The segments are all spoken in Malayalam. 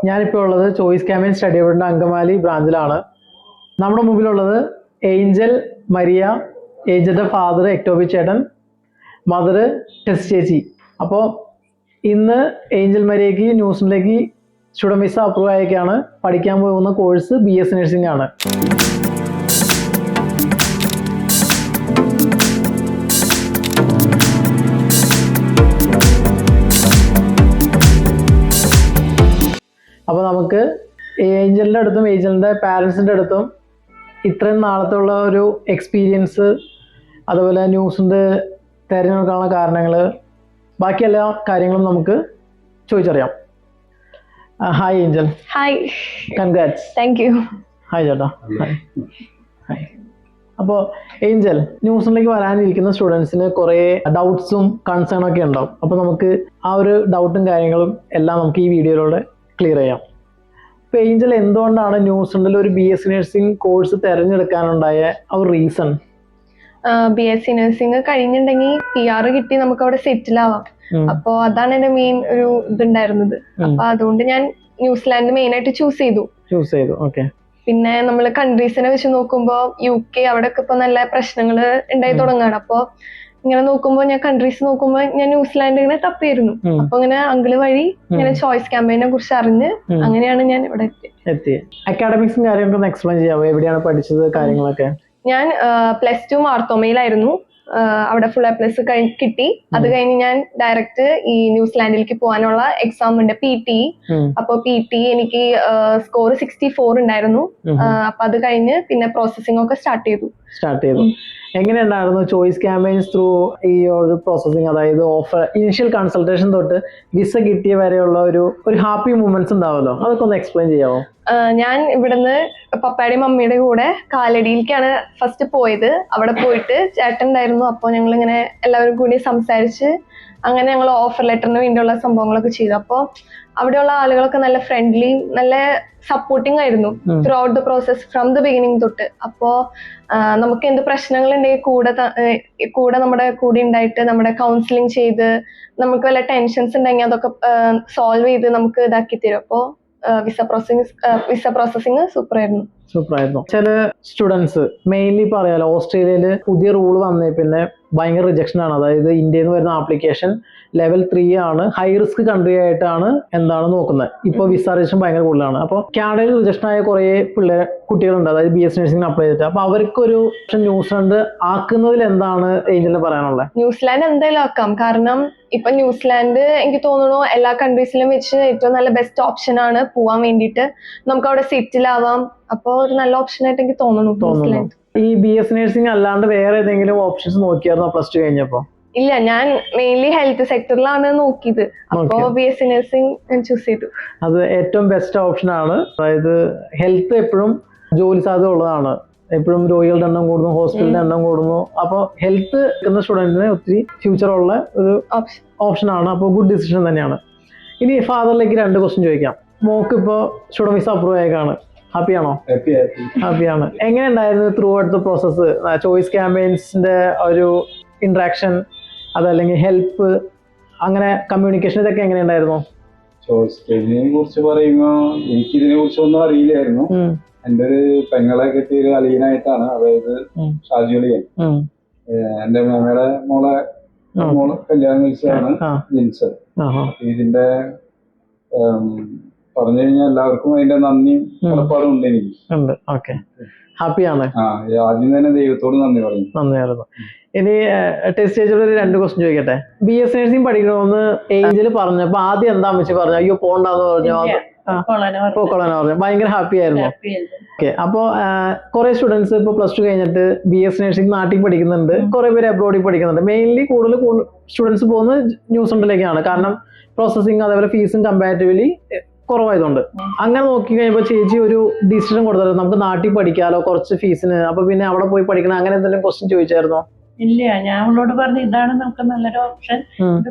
ഞാനിപ്പോൾ ഉള്ളത് ചോയ്സ് ക്യാമ്പയിൻ സ്റ്റഡി അബ്രോഡിന്റെ അങ്കമാലി ബ്രാഞ്ചിലാണ്. നമ്മുടെ മുമ്പിലുള്ളത് ഏഞ്ചൽ മരിയ, ഏഞ്ചലിന്റെ ഫാദർ എക്ടോബി ചേട്ടൻ, മദർ ടെസ് ചേച്ചി. അപ്പോൾ ഇന്ന് ഏഞ്ചൽ മരിയയ്ക്ക് ന്യൂസിലേക്ക് സ്റ്റുഡന്റ് വിസ അപ്രൂവ് ആയൊക്കെയാണ്. പഠിക്കാൻ പോകുന്ന കോഴ്സ് BS നഴ്സിംഗ് ആണ്. അപ്പോൾ നമുക്ക് ഏഞ്ചലിൻ്റെ അടുത്തും ഏഞ്ചലിൻ്റെ പാരൻസിൻ്റെ അടുത്തും ഇത്രയും നാളത്തുള്ള ഒരു എക്സ്പീരിയൻസ്, അതുപോലെ ന്യൂസിൻ്റെ തിരഞ്ഞെടുക്കാനുള്ള കാരണങ്ങൾ, ബാക്കി എല്ലാ കാര്യങ്ങളും നമുക്ക് ചോദിച്ചറിയാം. Hi Angel. Hi. Congrats. Thank you. Hi ചേട്ടാ. ഹായ്. അപ്പോൾ ഏഞ്ചൽ, ന്യൂസിലേക്ക് വരാനിരിക്കുന്ന സ്റ്റുഡൻസിന് കുറേ ഡൗട്ട്സും കൺസേൺ ഒക്കെ ഉണ്ടാവും. അപ്പോൾ നമുക്ക് ആ ഒരു ഡൗട്ടും കാര്യങ്ങളും എല്ലാം നമുക്ക് ഈ വീഡിയോയിലൂടെ ക്ലിയർ ചെയ്യാം. ഇപ്പോൾ ഏഞ്ചൽ എന്തുകൊണ്ടാണ് ന്യൂസിൻ്റെ ഒരു BS നഴ്സിംഗ് കോഴ്സ് തിരഞ്ഞെടുക്കാനുണ്ടായ ആ ഒരു റീസൺ? BSc നഴ്സിംഗ് കഴിഞ്ഞിട്ടുണ്ടെങ്കിൽ PR കിട്ടി നമുക്ക് അവിടെ സെറ്റിൽ ആവാം. അപ്പോ അതാണ് എന്റെ മെയിൻ ഒരു ഇതുണ്ടായിരുന്നത്. അപ്പൊ അതുകൊണ്ട് ഞാൻ ന്യൂസിലാൻഡ് മെയിൻ ആയിട്ട് ചൂസ് ചെയ്തു. ഓക്കെ. പിന്നെ നമ്മൾ കൺട്രീസിനെ വെച്ച് നോക്കുമ്പോ UK അവിടെ ഒക്കെ ഇപ്പൊ നല്ല പ്രശ്നങ്ങൾ ഉണ്ടായി തുടങ്ങാണ്. അപ്പൊ ഇങ്ങനെ നോക്കുമ്പോ ഞാൻ കൺട്രീസ് നോക്കുമ്പോ ഞാൻ ന്യൂസിലാൻഡ് ഇങ്ങനെ തപ്പിയിരുന്നു. അപ്പൊ ഇങ്ങനെ അങ്കിള് വഴി ഇങ്ങനെ ചോയ്സ് ക്യാമ്പയിനെ കുറിച്ച് അറിഞ്ഞ് അങ്ങനെയാണ് ഞാൻ ഇവിടെ എത്തിയത്. അക്കാഡമിക്സും കാര്യങ്ങളൊക്കെ എക്സ്പ്ലെയിൻ ചെയ്യാമോ? എവിടെയാണ് പഠിച്ചത് കാര്യങ്ങളൊക്കെ? ഞാൻ +2 മാർത്തോമയിലായിരുന്നു. അവിടെ ഫുൾ A+ കിട്ടി. അത് കഴിഞ്ഞ് ഞാൻ ഡയറക്റ്റ് ഈ ന്യൂസിലാൻഡിലേക്ക് പോകാനുള്ള എക്സാം ഉണ്ട്, PT. അപ്പൊ PT എനിക്ക് സ്കോർ 64 ഉണ്ടായിരുന്നു. അപ്പൊ അത് കഴിഞ്ഞ് പിന്നെ പ്രോസസ്സിംഗ് ഒക്കെ സ്റ്റാർട്ട് ചെയ്തു. എങ്ങനെയുണ്ടായിരുന്നു ചോയ്സ് ക്യാമ്പയിൻസ് ത്രൂ ഈ ഒരു പ്രോസസ്സിംഗ്? അതായത് ഇനിഷ്യൽ കൺസൾട്ടേഷൻ തൊട്ട് വിസ കിട്ടിയ വരെയുള്ള ഒരു ഹാപ്പി മൂമെന്റ്സ് ഉണ്ടാവുമല്ലോ, അതൊക്കെ ഒന്ന് എക്സ്പ്ലെയിൻ ചെയ്യാമോ? ഞാൻ ഇവിടുന്ന് പപ്പായുടെയും മമ്മിയുടെ കൂടെ കാലടിയിലേക്കാണ് ഫസ്റ്റ് പോയത്. അവിടെ പോയിട്ട് ചേട്ടൻ ഉണ്ടായിരുന്നു. അപ്പോൾ ഞങ്ങൾ ഇങ്ങനെ എല്ലാവരും കൂടി സംസാരിച്ച് അങ്ങനെ ഞങ്ങൾ ഓഫർ ലെറ്ററിന് വേണ്ടിയുള്ള സംഭവങ്ങളൊക്കെ ചെയ്തു. അപ്പോൾ അവിടെയുള്ള ആളുകളൊക്കെ നല്ല ഫ്രണ്ട്ലി, നല്ല സപ്പോർട്ടിങ് ആയിരുന്നു through out the process from the beginning തൊട്ട്. അപ്പോൾ നമുക്ക് എന്ത് പ്രശ്നങ്ങൾ ഉണ്ടെങ്കിൽ കൂടെ നമ്മുടെ കൂടെ ഉണ്ടായിട്ട് നമ്മുടെ കൗൺസിലിംഗ് ചെയ്ത് നമുക്ക് വല്ല ടെൻഷൻസ് ഉണ്ടെങ്കിൽ അതൊക്കെ സോൾവ് ചെയ്ത് നമുക്ക് ഇതാക്കി തരും. അപ്പോൾ വിസ പ്രോസസ്സിംഗ് സൂപ്പറായിരുന്നു. ചില സ്റ്റുഡൻസ് മെയിൻലി പറയാലോ, ഓസ്ട്രേലിയയിൽ പുതിയ റൂൾ വന്നേ പിന്നെ ഭയങ്കര റിജക്ഷൻ ആണ്. അതായത് ഇന്ത്യയിൽ നിന്ന് വരുന്ന ആപ്ലിക്കേഷൻ ലെവൽ 3 ആണ്, ഹൈ റിസ്ക് കൺട്രി ആയിട്ടാണ് എന്താണ് നോക്കുന്നത്. ഇപ്പോൾ വിസ രജിസ്ട്രേഷൻ ഭയങ്കര കൂടുതലാണ്. അപ്പോൾ കാനഡയിൽ റിജക്ഷൻ ആയ കുറേ കുട്ടികളുണ്ട്, അതായത് BS നഴ്സിംഗിന് അപ്ലൈ ചെയ്തിട്ട്. അപ്പോൾ അവർക്കൊരു ന്യൂസിലാൻഡ് ആക്കുന്നതിൽ എന്താണ് ഏഞ്ചലിന് പറയാനുള്ളത്? ന്യൂസിലാൻഡ് എന്തായാലും ആക്കാം. കാരണം ഇപ്പൊ ന്യൂസിലാൻഡ് എനിക്ക് തോന്നുന്നു എല്ലാ കൺട്രീസിലും വെച്ച് ഏറ്റവും നല്ല ബെസ്റ്റ് ഓപ്ഷൻ ആണ് പോവാൻ വേണ്ടിയിട്ട്. നമുക്ക് അവിടെ സെറ്റിൽ ആവാം. അപ്പൊ ഒരു നല്ല ഓപ്ഷൻ ആയിട്ട് എനിക്ക് തോന്നുന്നു. ഈ BS നഴ്സിംഗ് അല്ലാണ്ട് വേറെ ഏതെങ്കിലും ഓപ്ഷൻസ് നോക്കിയായിരുന്നോ +2 കഴിഞ്ഞപ്പോ? ഇല്ല, ഞാൻ മെയിൻലി ഹെൽത്ത് സെക്ടറിലാണ് നോക്കിയത്. അപ്പോ BS നഴ്സിംഗ് ഞാൻ ചൂസ് ചെയ്തു. അത് ഏറ്റവും ബെസ്റ്റ് ഓപ്ഷൻ ആണ്. അതായത് ഹെൽത്ത് എപ്പോഴും ജോലി സാധ്യത ഉള്ളതാണ്. എപ്പോഴും രോഗികളുടെ എണ്ണം കൂടുന്നു, ഹോസ്പിറ്റലിന്റെ എണ്ണം കൂടുന്നു. അപ്പോൾ ഹെൽത്ത് എന്ന സ്റ്റുഡൻറ്റിന് ഒത്തിരി ഫ്യൂച്ചറുള്ള ഒരു ഓപ്ഷൻ ആണ്. അപ്പോൾ ഗുഡ് ഡിസിഷൻ തന്നെയാണ്. ഇനി ഫാദറിലേക്ക് 2 ക്വസ്റ്റ്യൻ ചോദിക്കാം. മോക്ക് ഇപ്പോൾ സ്റ്റുഡന്റ് വിസ അപ്രൂവ് ആയേക്കാണ്. ഹാപ്പിയാണോ? ഹാപ്പിയാണ്. എങ്ങനെ ഉണ്ടായിരുന്നു throughout the process? Choice ക്യാമ്പയിൻസിന്റെ ഒരു ഇന്ററാക്ഷൻ, അതല്ലെങ്കിൽ ഹെൽപ്പ്, അങ്ങനെ കമ്മ്യൂണിക്കേഷൻ, ഇതൊക്കെ എങ്ങനെ ഉണ്ടായിരുന്നു? ചോയ്സ് ക്യാമ്പയിനെ കുറിച്ച് പറയുമ്പോൾ എനിക്ക് ഇതിനെ കുറിച്ചൊന്നും അറിയില്ലായിരുന്നു. എന്റെ ഒരു പെങ്ങളെ കിട്ടിയ ഒരു അലീനായിട്ടാണ്, അതായത് ഷാജുലിയൻ, എന്റെ മേമയുടെ മോളെ കല്യാണം കഴിച്ചതാണ് ജിൻസൺ. ഇതിന്റെ പറഞ്ഞു കഴിഞ്ഞാൽ എല്ലാവർക്കും അതിന്റെ നന്ദിയും കടപ്പാടും ഉണ്ട് എനിക്ക്. ഹാപ്പിയാണ്. ആദ്യം തന്നെ ദൈവത്തോട് നന്ദിയായിരുന്നു. ഇനി ടെസ്റ്റ് ചെയ്തിട്ട് 2 ക്വസ്റ്റ്യൻ ചോദിക്കട്ടെ. BS നഴ്സിംഗ് പഠിക്കണമെന്ന് ഏഞ്ചൽ പറഞ്ഞപ്പോ ആദ്യം എന്താ വെച്ച് പറഞ്ഞു? അയ്യോ പോണ്ടെന്ന് പറഞ്ഞോ? പോക്കോളാനാ പറഞ്ഞു. ഭയങ്കര ഹാപ്പി ആയിരുന്നു. ഓക്കെ. അപ്പോൾ കുറെ സ്റ്റുഡൻസ് ഇപ്പോൾ +2 കഴിഞ്ഞിട്ട് BS നഴ്സിംഗ് നാട്ടിൽ പഠിക്കുന്നുണ്ട്, കുറെ പേര് അബ്രോഡിൽ പഠിക്കുന്നുണ്ട്. മെയിൻലി കൂടുതൽ സ്റ്റുഡൻസ് പോകുന്നത് ന്യൂസിലൻഡിലേക്കാണ്. കാരണം പ്രോസസ്സിംഗ് അതേപോലെ ഫീസും കമ്പാരിറ്റീവ്ലി കുറവായതുകൊണ്ട്. അങ്ങനെ നോക്കി കഴിയുമ്പോൾ ചേച്ചി ഒരു ഡിസിഷൻ കൊടുത്തത് നമുക്ക് നാട്ടിൽ പഠിക്കാലോ കുറച്ച് ഫീസിന്, അപ്പൊ പിന്നെ അവിടെ പോയി പഠിക്കണം, അങ്ങനെ എന്തെങ്കിലും ക്വസ്റ്റ്യൻ ചോദിച്ചായിരുന്നോ? ഇല്ല, ഞാൻ അവളോട് പറഞ്ഞു ഇതാണ് നമുക്ക് നല്ലൊരു ഓപ്ഷൻ,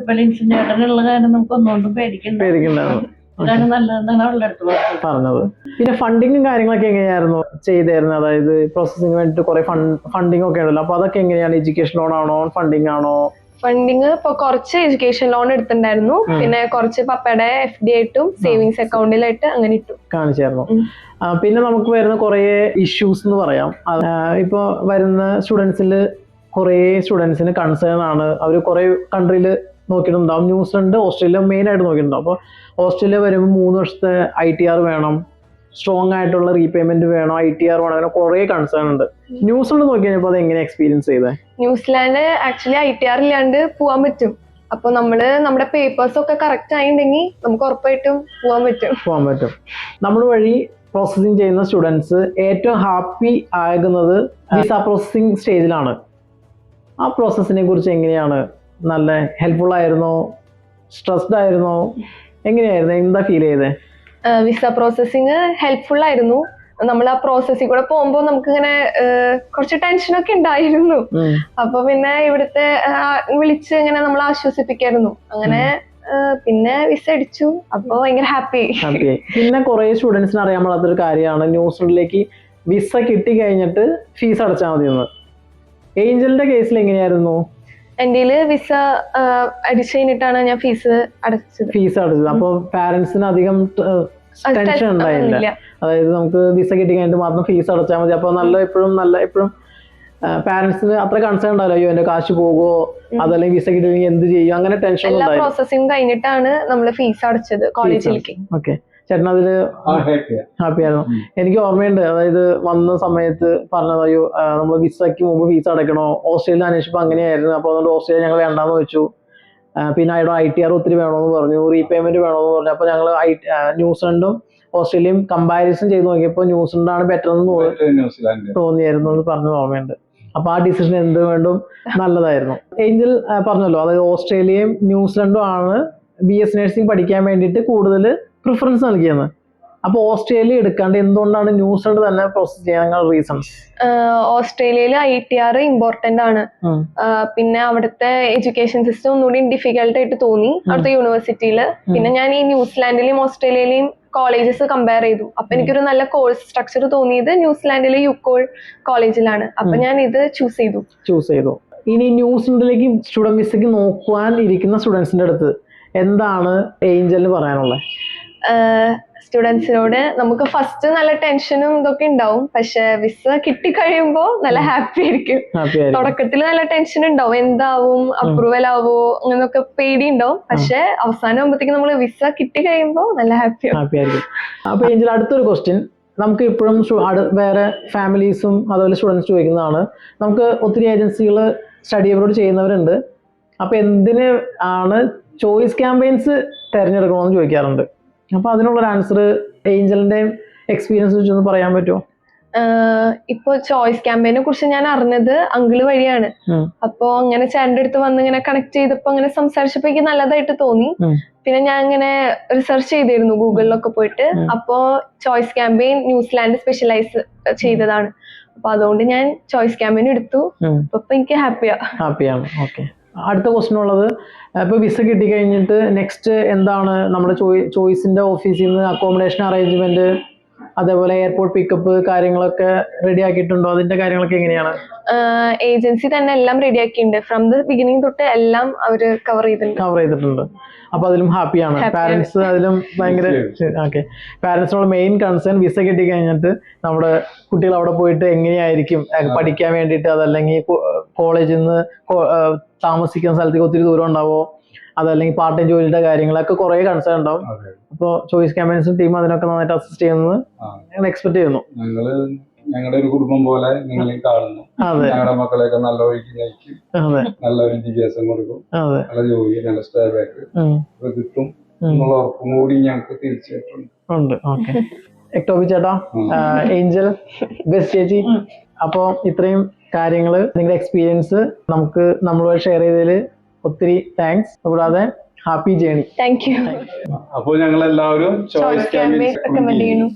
ചേട്ടനുള്ള കാരണം നമുക്ക് ഒന്നുകൊണ്ടും പേടിക്കണ്ടായിരുന്നു, ഇതാണ് നല്ലതെന്നാണ് അവളുടെ അടുത്ത് പറഞ്ഞത്. പിന്നെ ഫണ്ടിങ്ങും കാര്യങ്ങളൊക്കെ എങ്ങനെയായിരുന്നു ചെയ്തായിരുന്നു? അതായത് പ്രോസസ്സിംഗ് വേണ്ടിട്ട് കുറെ ഫണ്ടിങ് ഒക്കെ ഉണ്ടല്ലോ, അപ്പൊ അതൊക്കെ എങ്ങനെയാണ്? എഡ്യൂക്കേഷൻ ലോൺ ആണോ, ഫണ്ടിങ് ആണോ? ഫണ്ടിങ് ഇപ്പൊ കുറച്ച് എഡ്യൂക്കേഷൻ ലോൺ എടുത്തിട്ടുണ്ടായിരുന്നു, പിന്നെ കുറച്ച് പപ്പയുടെ FD ആയിട്ടും സേവിങ്സ് അക്കൗണ്ടിലായിട്ട് അങ്ങനെ ഇട്ടു. കാണിച്ചായിരുന്നു. പിന്നെ നമുക്ക് വരുന്ന കുറേ ഇഷ്യൂസ് എന്ന് പറയാം. ഇപ്പൊ വരുന്ന സ്റ്റുഡൻസിൽ കുറേ സ്റ്റുഡൻസിന് കൺസേൺ ആണ്. അവർ കുറേ കൺട്രിയിൽ നോക്കിയിട്ടുണ്ടാവും. ന്യൂസിലൻഡ്, ഓസ്ട്രേലിയ മെയിൻ ആയിട്ട് നോക്കിയിട്ടുണ്ടാവും. അപ്പോൾ ഓസ്ട്രേലിയ വരുമ്പോൾ 3 വർഷത്തെ ITR വേണം, സ്ട്രോങ് ആയിട്ടുള്ള റീപേയ്മെന്റ് വേണം, ITR വേണം, അങ്ങനെ കുറേ കൺസേൺ ഉണ്ട്. ന്യൂസിലൻഡ് നോക്കി കഴിഞ്ഞപ്പോൾ അത് എങ്ങനെ എക്സ്പീരിയൻസ് ചെയ്തേ? ന്യൂസിലാൻഡ് ആക്ച്വലി ITR ഇല്ലാണ്ട് പോവാൻ പറ്റും. അപ്പൊ നമ്മുടെ പേപ്പേഴ്സ് ഒക്കെ കറക്റ്റ് ആയിട്ടുണ്ടെങ്കിൽ നമുക്ക് ഉറപ്പായിട്ടും പോകാൻ പറ്റും. നമ്മൾ വഴി പ്രോസസ്സിങ് ചെയ്യുന്ന സ്റ്റുഡൻസ് ഏറ്റവും ഹാപ്പി ആകുന്നത് വിസ പ്രോസസ്സിങ് സ്റ്റേജിലാണ്. ആ പ്രോസസ്സിനെ കുറിച്ച് എങ്ങനെയാണ്? നല്ല ഹെൽപ്ഫുൾ ആയിരുന്നോ? സ്ട്രെസ്ഡ് ആയിരുന്നോ? എങ്ങനെയായിരുന്നു? എന്താ ഫീൽ ചെയ്തേ? വിസ പ്രോസസ്സിങ് ഹെൽപ്ഫുൾ ആയിരുന്നു. നമ്മൾ ആ പ്രോസസ്സിൽ കൂടെ പോകുമ്പോൾ നമുക്ക് ഇങ്ങനെ കുറച്ച് ടെൻഷനൊക്കെ ഉണ്ടായിരുന്നു. അപ്പൊ പിന്നെ ഇവിടുത്തെ വിളിച്ച് ഇങ്ങനെ നമ്മൾ ആശ്വസിപ്പിക്കായിരുന്നു. അങ്ങനെ പിന്നെ വിസ അടിച്ചു. അപ്പൊ ഭയങ്കര ഹാപ്പി. പിന്നെ കുറെ സ്റ്റുഡൻസിന് അറിയാൻ പാടാത്തൊരു കാര്യമാണ് ന്യൂസിലൻഡിലേക്ക് വിസ കിട്ടി കഴിഞ്ഞിട്ട് ഫീസ് അടച്ചാൽ മതി എന്ന്. ഏഞ്ചലിന്റെ കേസിൽ എങ്ങനെയായിരുന്നു? എന്റെ വിസ അടിച്ചു കഴിഞ്ഞിട്ടാണ് ഞാൻ ഫീസ് അടച്ചത്. അപ്പൊ പാരന്റ്സിന് അധികം ടെൻഷൻ ഉണ്ടായില്ല. അതായത് നമുക്ക് വിസ കിട്ടി കഴിഞ്ഞിട്ട് മാത്രം ഫീസ് അടച്ചാൽ മതി. അപ്പൊ എപ്പോഴും പാരന്റ്സിന് അത്ര കൺസേൺ ഉണ്ടാവില്ല, അയ്യോ എന്റെ കാശ് പോകുമോ, അതല്ലെങ്കിൽ വിസ കിട്ടില്ലെങ്കിൽ എന്ത് ചെയ്യും, അങ്ങനെ ടെൻഷൻ. എല്ലാ പ്രോസസ്സിംഗ് കഴിഞ്ഞിട്ടാണ് നമ്മൾ ഫീസ് അടച്ചത് കോളേജിലേക്ക്. ഓക്കെ, ചേട്ടൻ അതില് ഹാപ്പി ആയിരുന്നു. എനിക്ക് ഓർമ്മയുണ്ട്, അതായത് വന്ന സമയത്ത് പറഞ്ഞത് അയ്യോ നമ്മൾ വിസയ്ക്ക് മുമ്പ് ഫീസ് അടയ്ക്കണോ, ഓസ്ട്രേലിയ അന്വേഷിച്ചപ്പോൾ അങ്ങനെയായിരുന്നു. അപ്പോൾ അതുകൊണ്ട് ഓസ്ട്രേലിയ ഞങ്ങൾ വേണ്ടാന്ന് വെച്ചു. പിന്നെ അവിടെ ITR ഒത്തിരി വേണമെന്ന് പറഞ്ഞു, റീപേയ്മെന്റ് വേണമെന്ന് പറഞ്ഞു. അപ്പോൾ ഞങ്ങൾ ന്യൂസിലൻഡും ഓസ്ട്രേലിയയും കമ്പാരിസൺ ചെയ്ത് നോക്കിയപ്പോൾ ന്യൂസിലൻഡാണ് ബെറ്റർ എന്ന് തോന്നിയായിരുന്നു എന്ന് പറഞ്ഞ ഓർമ്മയുണ്ട്. അപ്പൊ ആ ഡിസിഷൻ എന്ത് വേണ്ടും നല്ലതായിരുന്നു. ഏഞ്ചൽ പറഞ്ഞല്ലോ, അതായത് ഓസ്ട്രേലിയയും ന്യൂസിലൻഡും ആണ് BS നഴ്സിംഗ് പഠിക്കാൻ വേണ്ടിയിട്ട് കൂടുതൽ പ്രിഫറൻസ് നൽകിയെന്ന്. അപ്പൊ ഓസ്ട്രേലിയ എടുക്കാണ്ട് എന്തുകൊണ്ടാണ് ന്യൂസിലൻഡ് തന്നെ പ്രോസസ് ചെയ്യാൻ റീസൺസ്? ഓസ്ട്രേലിയയിൽ ITR ഇമ്പോർട്ടന്റ് ആണ്. പിന്നെ അവിടുത്തെ എഡ്യൂക്കേഷൻ സിസ്റ്റം ഒന്നുകൂടി ഡിഫിക്കൽട്ട് ആയിട്ട് തോന്നി അവിടുത്തെ യൂണിവേഴ്സിറ്റിയില്. പിന്നെ ഞാൻ ഈ ന്യൂസിലാൻഡിലെയും ഓസ്ട്രേലിയയിലെയും കോളേജസ് കമ്പയർ ചെയ്തു. അപ്പൊ എനിക്കൊരു നല്ല കോഴ്സ് സ്ട്രക്ചർ തോന്നിയത് ന്യൂസിലാൻഡിലെ യുക്കോൾ കോളേജിലാണ്. അപ്പൊ ഞാൻ ഇത് ചൂസ് ചെയ്തു. ഇനി ന്യൂസിലൻഡിലേക്ക് സ്റ്റുഡന്റ് വിസയ്ക്ക് നോക്കുവാൻ ഇരിക്കുന്ന സ്റ്റുഡൻസിന്റെ അടുത്ത് എന്താണ് ഏഞ്ചലിന് പറയാനുള്ളത്? സ്റ്റുഡൻസിനോട് നമുക്ക് ഫസ്റ്റ് നല്ല ടെൻഷനും ഇതൊക്കെ ഉണ്ടാവും, പക്ഷെ വിസ കിട്ടിക്കഴിയുമ്പോ നല്ല ഹാപ്പി ആയിരിക്കും. തുടക്കത്തിൽ നല്ല ടെൻഷൻ ഉണ്ടാവും, എന്താവും, അപ്രൂവൽ ആവോ, അങ്ങനൊക്കെ പേടി ഉണ്ടാവും. പക്ഷെ അവസാനം ആകുമ്പോഴത്തേക്കും നമ്മൾ വിസ കിട്ടിക്കഴിയുമ്പോ നല്ല ഹാപ്പി ആയിരിക്കും. അപ്പൊ ഏഞ്ചൽ, അടുത്തൊരു ക്വസ്റ്റ്യൻ നമുക്ക് ഇപ്പോഴും വേറെ ഫാമിലീസും അതുപോലെ സ്റ്റുഡൻസ് ചോദിക്കുന്നതാണ്. നമുക്ക് ഒത്തിരി ഏജൻസികൾ സ്റ്റഡി അബ്രോഡ് ചെയ്യുന്നവരുണ്ട്. അപ്പൊ എന്തിന് ആണ് ചോയ്സ് ക്യാമ്പയിൻസ് തിരഞ്ഞെടുക്കണമെന്ന് ചോദിക്കാറുണ്ട്. അപ്പൊ അതിനുള്ളൊരു ആൻസർ ഏഞ്ചലിന്റെ എക്സ്പീരിയൻസ് വെച്ചൊന്ന് പറയാൻ പറ്റുമോ? ഇപ്പൊ ചോയ്സ് ക്യാമ്പയിനെ കുറിച്ച് ഞാൻ അറിഞ്ഞത് അങ്കിള് വഴിയാണ്. അപ്പൊ അങ്ങനെ ചേട്ടൻ്റെ അടുത്ത് വന്ന് ഇങ്ങനെ കണക്ട് ചെയ്തപ്പോ അങ്ങനെ സംസാരിച്ചപ്പോ എനിക്ക് നല്ലതായിട്ട് തോന്നി. പിന്നെ ഞാൻ ഇങ്ങനെ റിസർച്ച് ചെയ്തിരുന്നു ഗൂഗിളിലൊക്കെ പോയിട്ട്. അപ്പോ ചോയ്സ് ക്യാമ്പയിൻ ന്യൂസിലാൻഡ് സ്പെഷ്യലൈസ് ചെയ്തതാണ്. അപ്പൊ അതുകൊണ്ട് ഞാൻ ചോയ്സ് ക്യാമ്പയിൻ എടുത്തു. അപ്പൊ എനിക്ക് ഹാപ്പിയാണ്. ഓക്കെ, അടുത്ത ക്വസ്റ്റ്യൻ ഉള്ളത്, ഇപ്പൊ വിസ കിട്ടി കഴിഞ്ഞിട്ട് നെക്സ്റ്റ് എന്താണ് നമ്മുടെ ചോയ്സിന്റെ ഓഫീസിൽ നിന്ന് അക്കോമഡേഷൻ അറേഞ്ച്മെന്റ്, അതേപോലെ എയർപോർട്ട് പിക്കപ്പ് കാര്യങ്ങളൊക്കെ റെഡി ആക്കിയിട്ടുണ്ടോ? അതിന്റെ കാര്യങ്ങളൊക്കെ എങ്ങനെയാണ്? ഏജൻസി തന്നെ എല്ലാം റെഡി ആക്കിയിട്ടുണ്ട്. ഫ്രം ദ ബിഗിനിങ് തൊട്ട് എല്ലാം അവര് കവർ ചെയ്തിട്ടുണ്ട്. അപ്പൊ അതിലും ഹാപ്പിയാണ് പാരന്റ്സ്. അതിലും ഭയങ്കര ഓക്കെ. പാരന്റ്സിനുള്ള മെയിൻ കൺസേൺ വിസ കിട്ടി കഴിഞ്ഞിട്ട് നമ്മുടെ കുട്ടികൾ അവിടെ പോയിട്ട് എങ്ങനെയായിരിക്കും പഠിക്കാൻ വേണ്ടിയിട്ട്, അതല്ലെങ്കിൽ കോളേജിൽ നിന്ന് താമസിക്കുന്ന സ്ഥലത്തേക്ക് ഒത്തിരി ദൂരം ഉണ്ടാവോ, അതല്ലെങ്കിൽ പാർട്ട് ടൈം ജോലിയുടെ കാര്യങ്ങളൊക്കെ കുറെ കൺസേൺ ഉണ്ടാവും. അപ്പോൾ ചോയ്സ് ക്യാമ്പയിൻസും ടീം അതിനൊക്കെ നന്നായിട്ട് അസിസ്റ്റ് ചെയ്യുന്നത് ഞങ്ങൾ എക്സ്പെക്ട് ചെയ്യുന്നു. ഞങ്ങളുടെ ഒരു കുടുംബം പോലെ നിങ്ങളെ കാണുന്നു. ഞങ്ങളുടെ മക്കളെയൊക്കെ നല്ല വഴിക്ക് നയിക്കും, നല്ല വിദ്യാഭ്യാസം കൊടുക്കും, നല്ല ജോലി, നല്ല സ്റ്റേബിളായിട്ട് കിട്ടും എന്നുള്ള ഉറപ്പും കൂടി ഞങ്ങൾക്ക് തീർച്ചയായിട്ടും ഉണ്ട്. ഓക്കെ, എക്ടോബി ചേട്ടാ, ഏഞ്ചൽ, ബെസ്റ്റ് ചേച്ചി, അപ്പോൾ ഇത്രയും കാര്യങ്ങൾ നിങ്ങളുടെ എക്സ്പീരിയൻസ് നമ്മളുമായി ഷെയർ ചെയ്തതിൽ ഒത്തിരി താങ്ക്സ്. കൂടാതെ ഹാപ്പി ജേണി. Thank you. അപ്പോൾ ഞങ്ങൾ എല്ലാവരും ചോയ്സ് ക്യാമ്പയിൻ റെക്കമെൻഡ് ചെയ്യുന്നു.